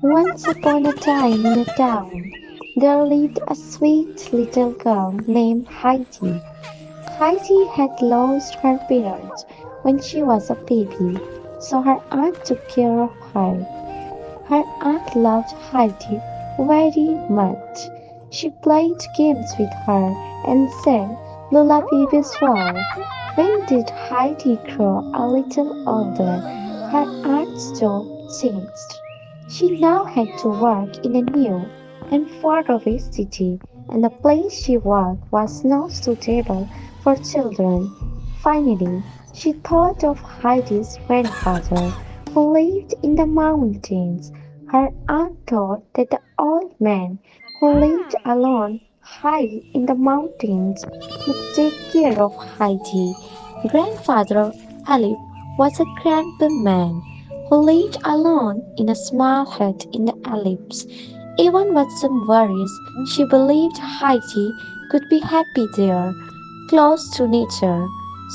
Once upon a time in a town, there lived a sweet little girl named Heidi. Heidi had lost her parents when she was a baby, so her aunt took care of her. Her aunt loved Heidi very much. She played games with her and sang lullabies well. When did Heidi grow a little older, her aunt's job changed. She now had to work in a new and faraway city, and the place she worked was not suitable for children. Finally, she thought of Heidi's grandfather, who lived in the mountains. Her aunt thought that the old man who lived alone high in the mountains would take care of Heidi. Grandfather Alip was a grumpy man who lived alone in a small hut in the Alps. Even with some worries, she believed Heidi could be happy there, close to nature.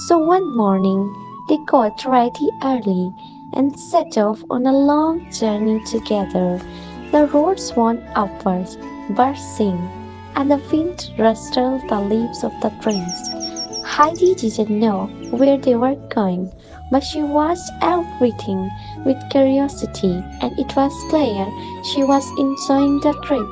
So one morning they got ready early and set off on a long journey together. The roads wound upwards, birds sang, and the wind rustled the leaves of the trees. Heidi didn't know where they were going, but she watched everything with curiosity, and it was clear she was enjoying the trip.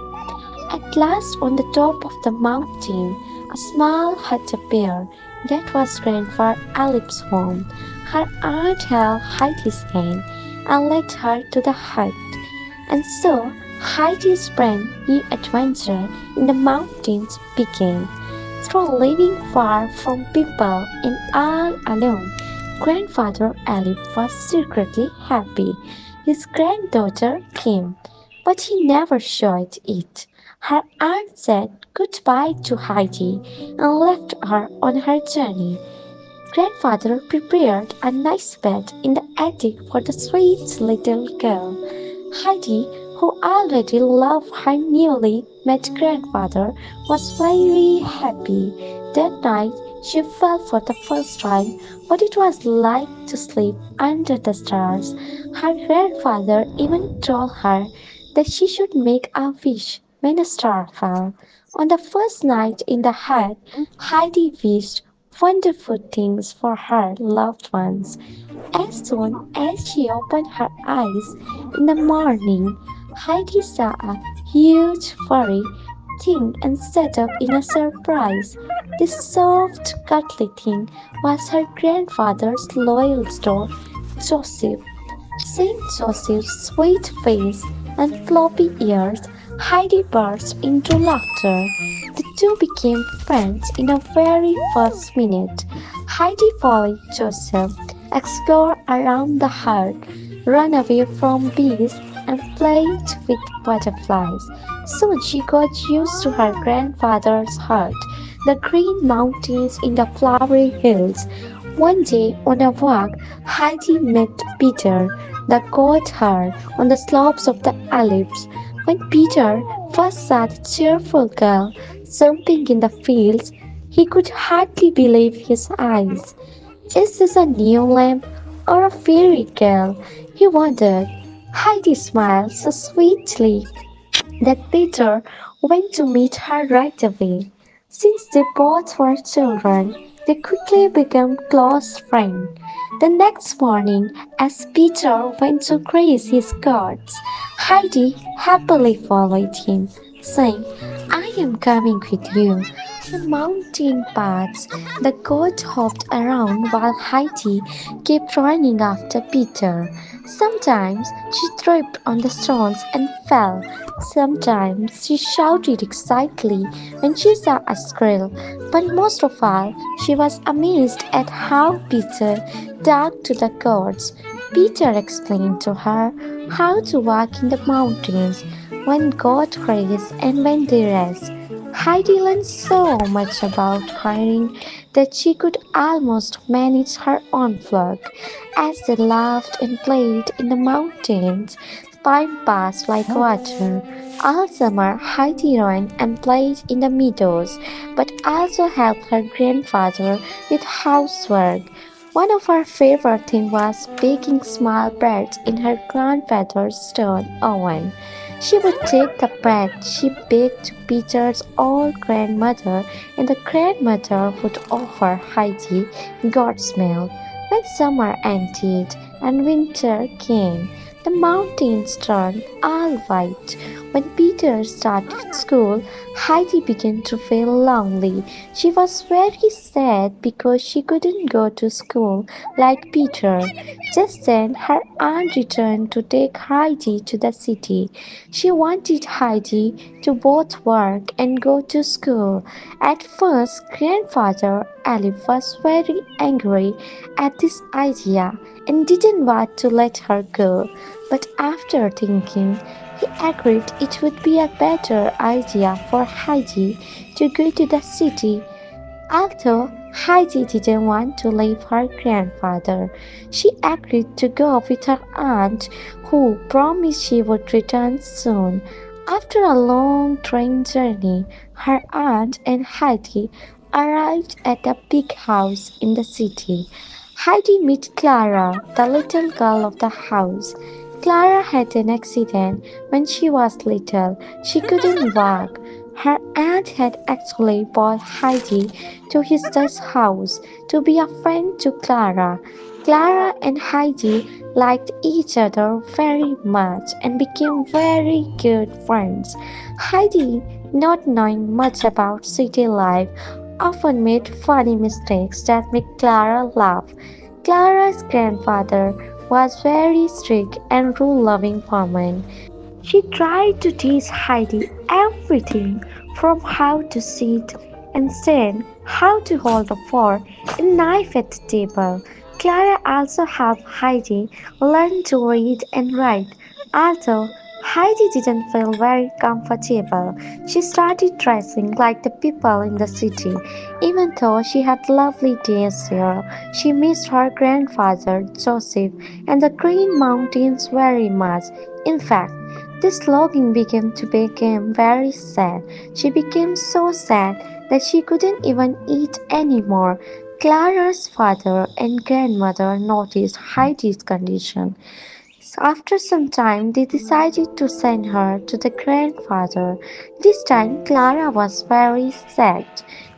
At last, on the top of the mountain, a small hut appeared. That was Grandfather Alip's home. Her aunt held Heidi's hand and led her to the hut. And so, Heidi's brand new adventure in the mountains began. Through living far from people and all alone, Grandfather Alip was secretly happy. His granddaughter came, but he never showed it. Her aunt said goodbye to Heidi and left her on her journey. Grandfather prepared a nice bed in the attic for the sweet little girl. Heidi, who already loved her newly met grandfather, was very happy. That night she felt for the first time what it was like to sleep under the stars. Her grandfather even told her that she should make a wish when a star fell. On the first night in the hut, Heidi wished wonderful things for her loved ones. As soon as she opened her eyes in the morning, Heidi saw a huge furry thing and sat up in a surprise. This soft, cuddly thing was her grandfather's loyal dog, Joseph. Seeing Joseph's sweet face and floppy ears, Heidi burst into laughter. The two became friends in the very first minute. Heidi followed Joseph, explored around the hut, ran away from bees, and played with butterflies. Soon she got used to her grandfather's hut, the green mountains in the flowery hills. One day on a walk, Heidi met Peter, the goatherd, on the slopes of the Alps. When Peter first saw the cheerful girl jumping in the fields, he could hardly believe his eyes. Is this a new lamp or a fairy girl? He wondered. Heidi smiled so sweetly that Peter went to meet her right away. Since they both were children, they quickly became close friends. The next morning, as Peter went to graze his goats, Heidi happily followed him, saying, I am coming with you. On the mountain paths, the goat hopped around while Heidi kept running after Peter. Sometimes she tripped on the stones and fell. Sometimes she shouted excitedly when she saw a squirrel. But most of all, she was amazed at how Peter talked to the goats. Peter explained to her how to walk in the mountains, when goats graze and when they rest. Heidi learned so much about caring that she could almost manage her own flock. As they laughed and played in the mountains, time passed like water. All summer, Heidi ran and played in the meadows, but also helped her grandfather with housework. One of her favorite things was baking small breads in her grandfather's stone oven. She would take the bread she baked to Peter's old grandmother, and the grandmother would offer Heidi God's milk. When summer ended and winter came, the mountains turned all white. When Peter started school, Heidi began to feel lonely. She was very sad because she couldn't go to school like Peter. Just then, her aunt returned to take Heidi to the city. She wanted Heidi to both work and go to school. At first, grandfather Alif was very angry at this idea and didn't want to let her go. But after thinking, he agreed it would be a better idea for Heidi to go to the city. Although Heidi didn't want to leave her grandfather, she agreed to go with her aunt, who promised she would return soon. After a long train journey, her aunt and Heidi arrived at a big house in the city. Heidi met Clara, the little girl of the house. Clara had an accident when she was little. She couldn't walk. Her aunt had actually brought Heidi to his house to be a friend to Clara. Clara and Heidi liked each other very much and became very good friends. Heidi, not knowing much about city life, often made funny mistakes that made Clara laugh. Clara's grandfather was very strict and rule-loving woman. She tried to teach Heidi everything from how to sit and stand, how to hold a fork and knife at the table. Clara also helped Heidi learn to read and write. Although Heidi didn't feel very comfortable, she started dressing like the people in the city. Even though she had lovely days here, she missed her grandfather Joseph and the Green Mountains very much. In fact, this longing began to become very sad. She became so sad that she couldn't even eat anymore. Clara's father and grandmother noticed Heidi's condition. So after some time, they decided to send her to the grandfather. This time, Clara was very sad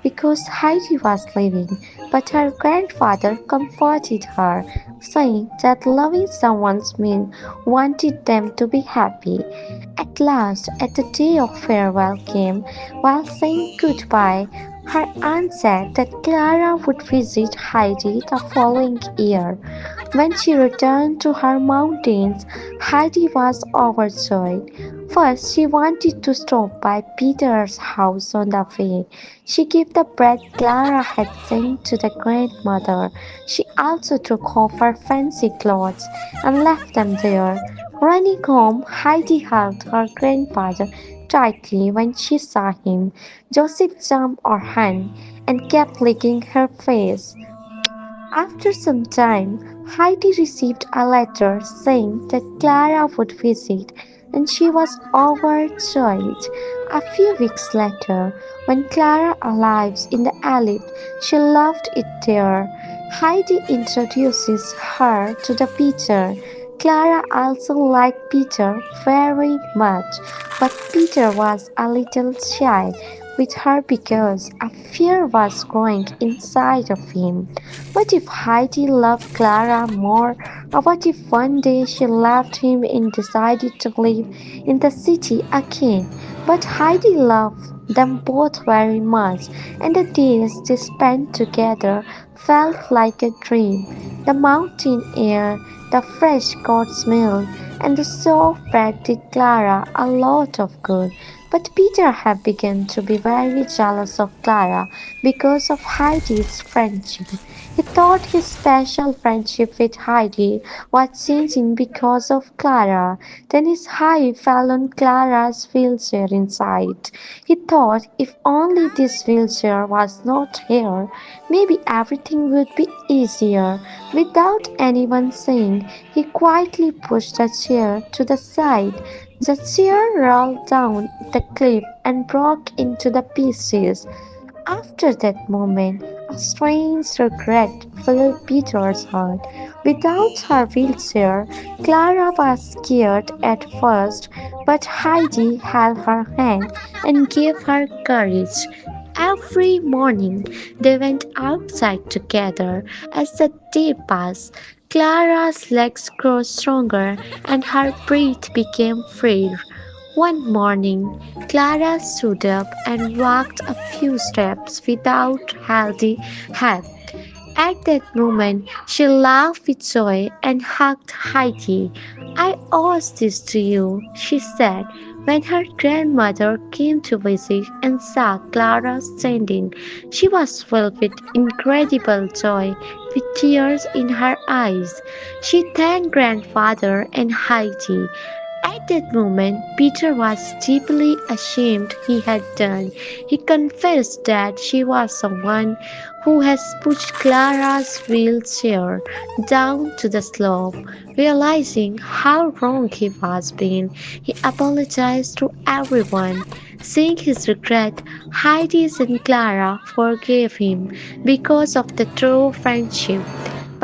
because Heidi was leaving, but her grandfather comforted her, saying that loving someone meant wanted them to be happy. At last, at the day of farewell came, while saying goodbye, her aunt said that Clara would visit Heidi the following year. When she returned to her mountains, Heidi was overjoyed. First, she wanted to stop by Peter's house on the way. She gave the bread Clara had sent to the grandmother. She also took off her fancy clothes and left them there. Running home, Heidi hugged her grandfather tightly when she saw him. Joseph jumped on her hand and kept licking her face. After some time, Heidi received a letter saying that Clara would visit, and she was overjoyed. A few weeks later, when Clara arrives in the Alip, she loved it there. Heidi introduces her to the Peter. Clara also liked Peter very much, but Peter was a little shy with her because a fear was growing inside of him. What if Heidi loved Clara more? Or what if one day she left him and decided to live in the city again? But Heidi loved them both very much, and the days they spent together felt like a dream. The mountain air, the fresh goat's milk, and the soft bread did Clara a lot of good. But Peter had begun to be very jealous of Clara because of Heidi's friendship. He thought his special friendship with Heidi was changing because of Clara. Then his eye fell on Clara's wheelchair inside. He thought if only this wheelchair was not here, maybe everything would be easier. Without anyone saying, he quietly pushed the chair to the side. The chair rolled down the cliff and broke into the pieces. After that moment, a strange regret filled Peter's heart. Without her wheelchair, Clara was scared at first, but Heidi held her hand and gave her courage. Every morning they went outside together. As the day passed, Clara's legs grew stronger and her breath became freer. One morning, Clara stood up and walked a few steps without healthy help. At that moment, she laughed with joy and hugged Heidi. I owe this to you, she said. When her grandmother came to visit and saw Clara standing, she was filled with incredible joy, with tears in her eyes. She thanked grandfather and Heidi. At that moment, Peter was deeply ashamed he had done. He confessed that she was the one who has pushed Clara's wheelchair down to the slope. Realizing how wrong he was being, he apologized to everyone. Seeing his regret, Heidi and Clara forgave him because of the true friendship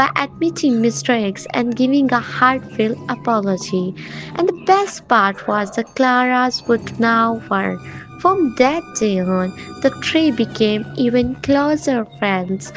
by admitting mistakes and giving a heartfelt apology. And the best part was that Clara's would now learn. From that day on, the three became even closer friends.